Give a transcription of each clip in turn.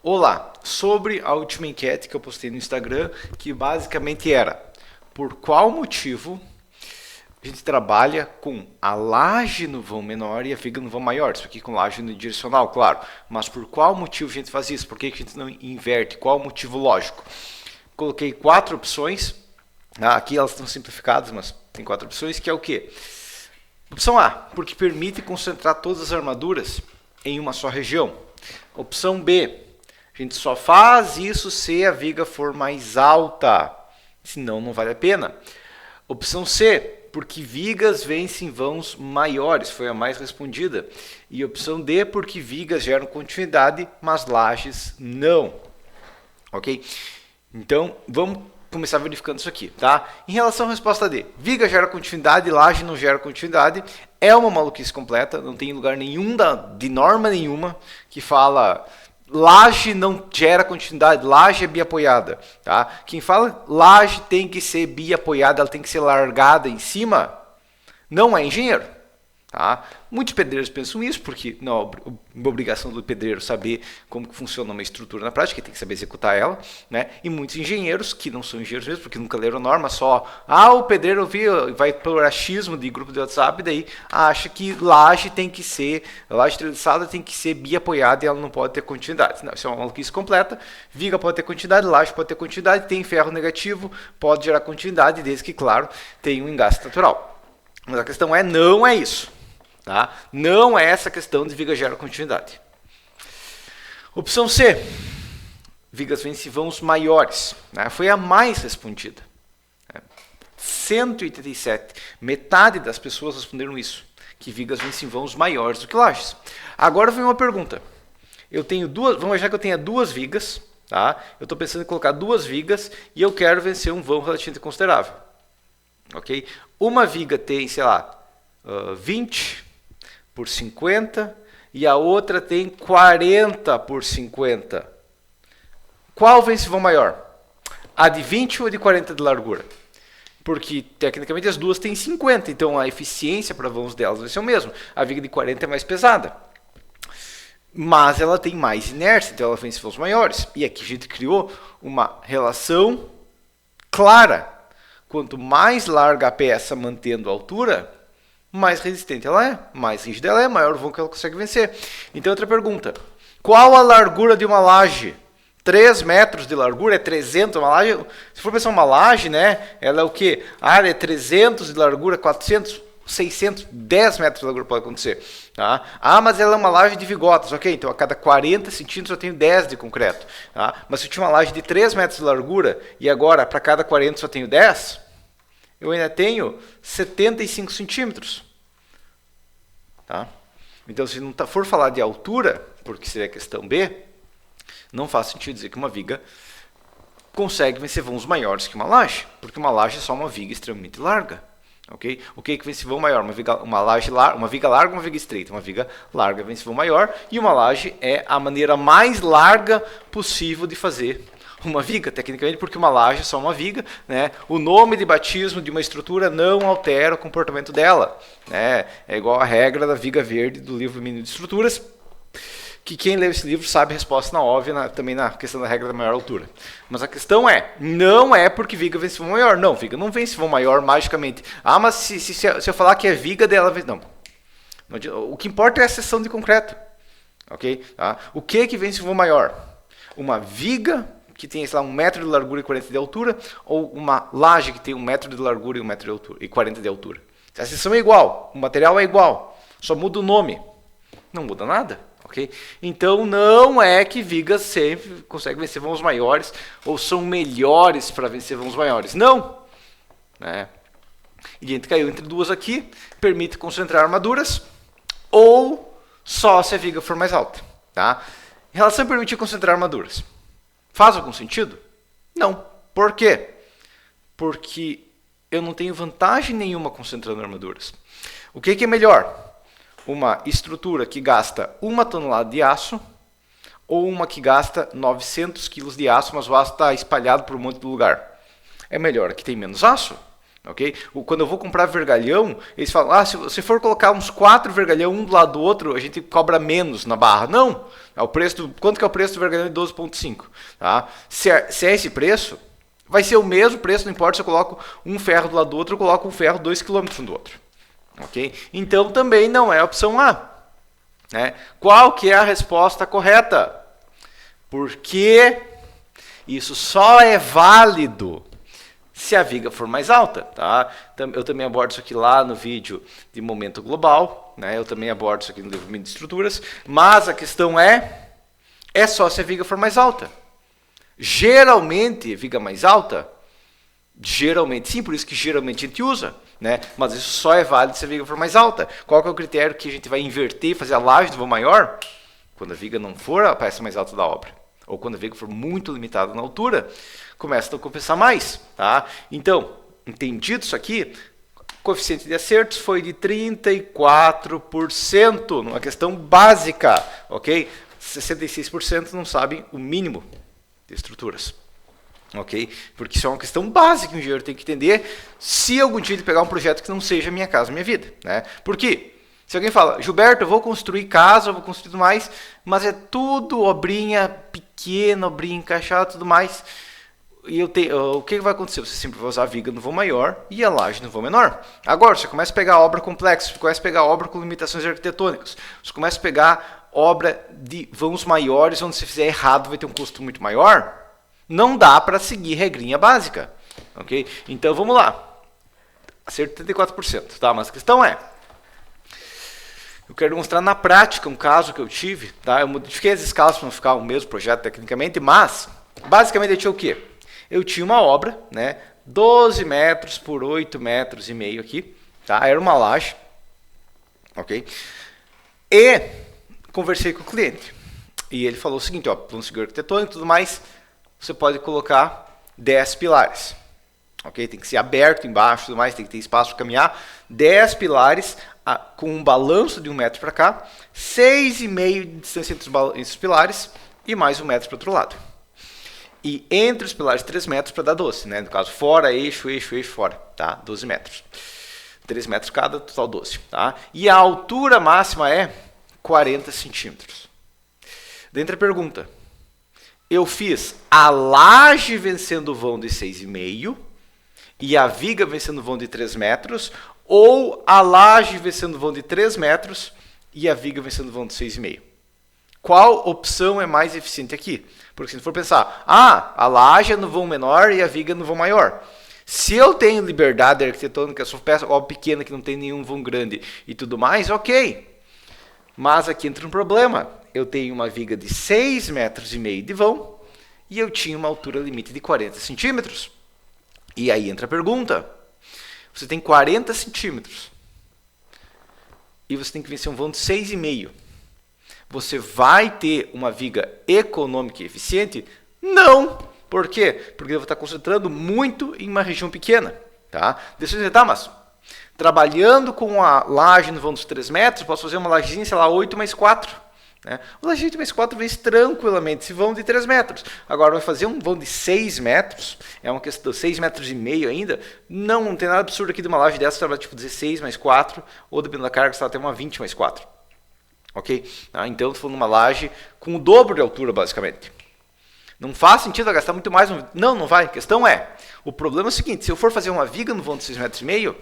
Olá, sobre a última enquete que eu postei no Instagram, que basicamente era: por qual motivo a gente trabalha com a laje no vão menor e a viga no vão maior? Isso aqui com laje no direcional, claro. Mas por qual motivo a gente faz isso? Por que a gente não inverte? Qual o motivo lógico? Coloquei 4 opções. Aqui elas estão simplificadas, mas tem 4 opções, que é o quê? Opção A, porque permite concentrar todas as armaduras em uma só região. Opção B, a gente só faz isso se a viga for mais alta, senão não vale a pena. Opção C, porque vigas vencem vãos maiores, foi a mais respondida. E opção D, porque vigas geram continuidade, mas lajes não. Ok? Então, vamos começar verificando isso aqui, tá? Em relação à resposta D, viga gera continuidade, laje não gera continuidade, é uma maluquice completa, não tem lugar nenhum de norma nenhuma que fala laje não gera continuidade, laje é biapoiada, tá? Quem fala laje tem que ser biapoiada, ela tem que ser largada em cima, não é engenheiro. Tá? Muitos pedreiros pensam isso, porque não é uma obrigação do pedreiro saber como que funciona uma estrutura na prática, ele tem que saber executar ela, né? E muitos engenheiros, que não são engenheiros mesmo, porque nunca leram norma, só o pedreiro vai pelo achismo de grupo de WhatsApp, daí acha que laje treliçada tem que ser biapoiada e ela não pode ter continuidade. Não, isso é uma maluquice completa. Viga pode ter continuidade, laje pode ter continuidade, tem ferro negativo, pode gerar continuidade, desde que, claro, tem um engaste natural. Mas a questão não é isso. Tá? Não é essa questão de viga gera continuidade. Opção C, vigas vencem vãos maiores, né? Foi a mais respondida. 187, metade das pessoas responderam isso, que vigas vencem vãos maiores do que lajes. Agora vem uma pergunta. Eu tenho vamos imaginar que eu tenha duas vigas, tá? Eu estou pensando em colocar duas vigas e eu quero vencer um vão relativamente considerável. Ok? Uma viga tem, sei lá, 20 por 50 e a outra tem 40 por 50. Qual vence vão maior? A de 20 ou a de 40 de largura? Porque, tecnicamente, as duas têm 50, então a eficiência para vãos delas vai ser o mesmo. A viga de 40 é mais pesada. Mas ela tem mais inércia, então ela vence vãos maiores. E aqui a gente criou uma relação clara. Quanto mais larga a peça mantendo a altura, mais resistente ela é, mais rígida ela é, maior o vão que ela consegue vencer. Então, outra pergunta. Qual a largura de uma laje? 3 metros de largura é 300, uma laje, se for pensar uma laje, né, ela é o quê? A área é 300 de largura, 400, 600, 10 metros de largura pode acontecer. Tá? Mas ela é uma laje de vigotas, ok? Então a cada 40 centímetros eu tenho 10 de concreto. Tá? Mas se eu tinha uma laje de 3 metros de largura e agora para cada 40 só tenho 10, eu ainda tenho 75 centímetros. Tá? Então, se não for falar de altura, porque seria a questão B, não faz sentido dizer que uma viga consegue vencer vãos maiores que uma laje, porque uma laje é só uma viga extremamente larga. Okay? O que vence vão maior? Uma viga larga, uma viga estreita. Uma viga larga vence vão maior, e uma laje é a maneira mais larga possível de fazer uma viga, tecnicamente, porque uma laje é só uma viga, né? O nome de batismo de uma estrutura não altera o comportamento dela, né? É igual a regra da viga verde do livro Mínimo de Estruturas, que quem lê esse livro sabe a resposta óbvia também na questão da regra da maior altura. Mas a questão não é porque viga vence vão maior. Não, viga não vence vão maior magicamente. Mas se eu falar que é viga dela, não. O que importa é a seção de concreto. Ok? Tá? O que vence vão maior? Uma viga que tem, sei lá, 1 metro de largura e 40 de altura, ou uma laje que tem 1 metro de largura e 1 metro de altura, e 40 de altura. A seção é igual, o material é igual, só muda o nome. Não muda nada, ok? Então não é que vigas sempre conseguem vencer vãos maiores, ou são melhores para vencer vãos maiores. Não! Né? E a gente caiu entre duas aqui, permite concentrar armaduras, ou só se a viga for mais alta. Tá? Em relação a permitir concentrar armaduras, faz algum sentido? Não. Por quê? Porque eu não tenho vantagem nenhuma concentrando armaduras. O que é melhor? Uma estrutura que gasta 1 tonelada de aço ou uma que gasta 900 quilos de aço, mas o aço está espalhado por um monte de lugar? É melhor a que tem menos aço. Ok? Quando eu vou comprar vergalhão, eles falam, se você for colocar uns 4 vergalhão um do lado do outro, a gente cobra menos na barra. Não! É o preço quanto que é o preço do vergalhão de 12,5? Tá? Se é esse preço, vai ser o mesmo preço, não importa se eu coloco um ferro do lado do outro, eu coloco um ferro 2 km um do outro. Ok? Então também não é a opção A. Né? Qual que é a resposta correta? Porque isso só é válido se a viga for mais alta, tá? Eu também abordo isso aqui lá no vídeo de momento global, né? Eu também abordo isso aqui no livro de estruturas, mas a questão é só se a viga for mais alta. Geralmente, viga mais alta, geralmente sim, por isso que geralmente a gente usa, né? Mas isso só é válido se a viga for mais alta. Qual que é o critério que a gente vai inverter, fazer a laje do vão maior? Quando a viga não for a peça mais alta da obra, ou quando a viga for muito limitada na altura, começa a compensar mais, tá? Então, entendido isso aqui, o coeficiente de acertos foi de 34%, numa questão básica, ok? 66% não sabem o mínimo de estruturas, ok? Porque isso é uma questão básica que o engenheiro tem que entender se algum dia ele pegar um projeto que não seja Minha Casa Minha Vida, né? Por quê? Se alguém fala, Gilberto, eu vou construir casa, eu vou construir tudo mais, mas é tudo obrinha pequena, obrinha encaixada, tudo mais. E o que vai acontecer? Você sempre vai usar a viga no vão maior e a laje no vão menor. Agora, você começa a pegar obra complexa, você começa a pegar obra com limitações arquitetônicas, você começa a pegar obra de vãos maiores, onde se fizer errado vai ter um custo muito maior. Não dá para seguir regrinha básica. Ok? Então, vamos lá. Acerto 34%. Tá? Mas a questão é, eu quero mostrar na prática um caso que eu tive. Tá? Eu modifiquei as escalas para não ficar o mesmo projeto tecnicamente, mas basicamente eu tinha o quê? Eu tinha uma obra, né, 12 metros por 8 metros e meio aqui, tá? Era uma laje, ok? E conversei com o cliente. E ele falou o seguinte, ó, plano seguro arquitetônico e tudo mais, você pode colocar 10 pilares. Ok? Tem que ser aberto embaixo e tudo mais, tem que ter espaço para caminhar. 10 pilares com um balanço de 1 metro para cá, 6,5 de distância entre os pilares e mais 1 metro para o outro lado. E entre os pilares 3 metros para dar 12, né? No caso, fora, eixo, fora, tá? 12 metros. 3 metros cada, total 12, tá? E a altura máxima é 40 centímetros. Dentro a pergunta, eu fiz a laje vencendo o vão de 6,5 e a viga vencendo o vão de 3 metros, ou a laje vencendo o vão de 3 metros e a viga vencendo o vão de 6,5? Qual opção é mais eficiente aqui? Porque se for pensar, a laje é no vão menor e a viga no vão maior. Se eu tenho liberdade arquitetônica, sou peça obra pequena que não tem nenhum vão grande e tudo mais, ok. Mas aqui entra um problema. Eu tenho uma viga de 6,5 metros de vão e eu tinha uma altura limite de 40 centímetros. E aí entra a pergunta. Você tem 40 centímetros e você tem que vencer um vão de 6,5. Você vai ter uma viga econômica e eficiente? Não! Por quê? Porque eu vou estar concentrando muito em uma região pequena. Tá? Deixa eu dizer, tá, mas trabalhando com a laje no vão dos 3 metros, posso fazer uma lajezinha, sei lá, 8 mais 4. Né? O laje de 8 mais 4 vence tranquilamente esse vão de 3 metros. Agora, vai fazer um vão de 6 metros, é uma questão de 6,5 metros ainda, não tem nada absurdo aqui de uma laje dessa, trabalhar tipo 16 mais 4, ou dependendo da carga, você vai até uma 20 mais 4. Ok? Então, eu estou falando de uma laje com o dobro de altura, basicamente. Não faz sentido eu gastar muito mais. Não vai. A questão é, o problema é o seguinte, se eu for fazer uma viga no vão de 6,5 metros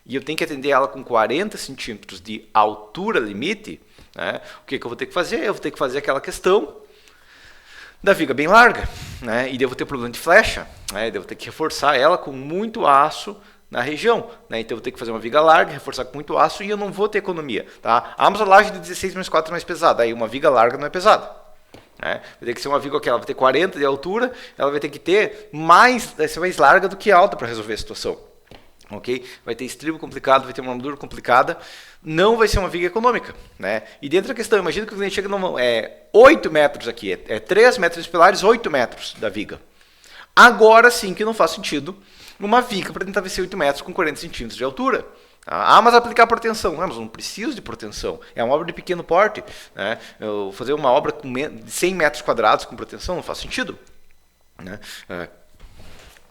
e eu tenho que atender ela com 40 centímetros de altura limite, né, o que eu vou ter que fazer? Eu vou ter que fazer aquela questão da viga bem larga. Né, e daí eu vou ter problema de flecha. Né, daí eu vou ter que reforçar ela com muito aço na região, né? Então eu vou ter que fazer uma viga larga, reforçar com muito aço e eu não vou ter economia, tá? Mas a laje de 16 mais 4 é mais pesada, aí uma viga larga não é pesada, né? Vai ter que ser uma viga que ela vai ter 40 de altura, ela vai ter que ter vai ser mais larga do que alta para resolver a situação, ok? Vai ter estribo complicado, vai ter uma armadura complicada, não vai ser uma viga econômica, né? E dentro da questão, imagina que o cliente chega no 8 metros aqui, 3 metros de pilares, 8 metros da viga. Agora sim que não faz sentido uma viga para tentar vencer 8 metros com 40 centímetros de altura. Mas aplicar proteção. Mas não preciso de proteção. É uma obra de pequeno porte. Né? Eu fazer uma obra com 100 metros quadrados com proteção não faz sentido. Né?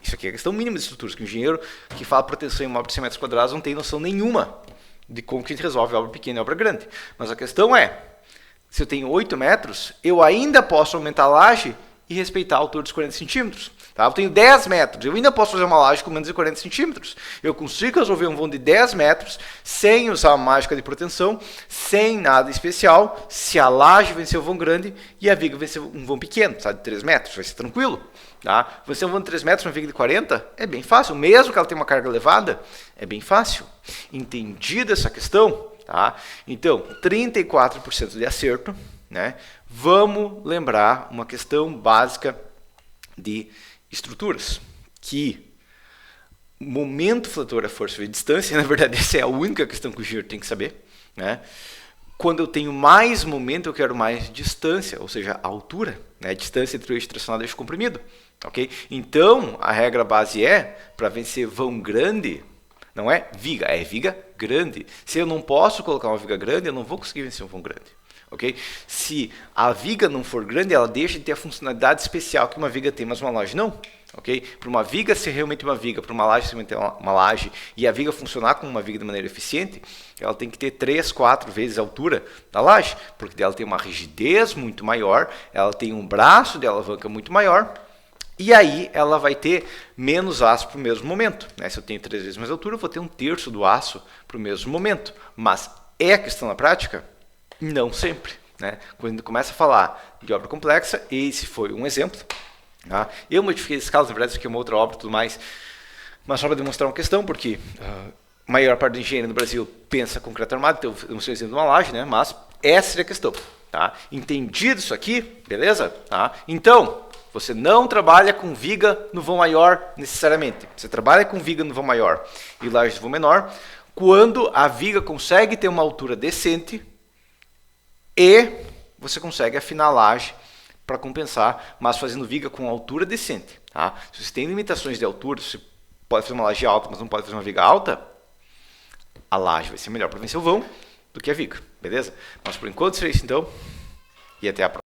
Isso aqui é a questão mínima de estruturas, que o engenheiro que fala proteção em uma obra de 100 metros quadrados não tem noção nenhuma de como que a gente resolve obra pequena e obra grande. Mas a questão é, se eu tenho 8 metros, eu ainda posso aumentar a laje e respeitar a altura dos 40 centímetros. Tá? Eu tenho 10 metros, eu ainda posso fazer uma laje com menos de 40 centímetros. Eu consigo resolver um vão de 10 metros sem usar a mágica de proteção, sem nada especial, se a laje vencer o vão grande e a viga vencer um vão pequeno, sabe, de 3 metros, vai ser tranquilo. Tá? Vencer um vão de 3 metros, uma viga de 40, é bem fácil, mesmo que ela tenha uma carga elevada, é bem fácil. Entendida essa questão? Tá? Então, 34% de acerto, né? Vamos lembrar uma questão básica de estruturas, que momento fletor é força e distância, na verdade essa é a única questão que o engenheiro tem que saber, né? Quando eu tenho mais momento, eu quero mais distância, ou seja, a altura, né? Distância entre o eixo tracionado e o eixo comprimido, ok? Então, a regra base é, para vencer vão grande, não é viga, é viga grande. Se eu não posso colocar uma viga grande, eu não vou conseguir vencer um vão grande. Okay? Se a viga não for grande, ela deixa de ter a funcionalidade especial que uma viga tem, mas uma laje não. Okay? Para uma viga ser realmente uma viga, para uma laje ser realmente uma laje, e a viga funcionar como uma viga de maneira eficiente, ela tem que ter 3, 4 vezes a altura da laje, porque ela tem uma rigidez muito maior, ela tem um braço de alavanca muito maior, e aí ela vai ter menos aço para o mesmo momento. Né? Se eu tenho 3 vezes mais altura, eu vou ter 1/3 do aço para o mesmo momento. Mas é a questão na prática? Não sempre. Né? Quando começa a falar de obra complexa, esse foi um exemplo. Tá? Eu modifiquei esse caso, na verdade, isso aqui é uma outra obra e tudo mais, mas só para demonstrar uma questão, porque a maior parte do engenheiro no Brasil pensa concreto armado, então eu mostrei o exemplo de uma laje, né? Mas essa seria a questão. Tá? Entendido isso aqui? Beleza? Tá? Então, você não trabalha com viga no vão maior necessariamente. Você trabalha com viga no vão maior e laje no vão menor quando a viga consegue ter uma altura decente e você consegue afinar a laje para compensar, mas fazendo viga com altura decente. Tá? Se você tem limitações de altura, você pode fazer uma laje alta, mas não pode fazer uma viga alta, a laje vai ser melhor para vencer o vão do que a viga, beleza? Mas por enquanto seria isso então, e até a próxima.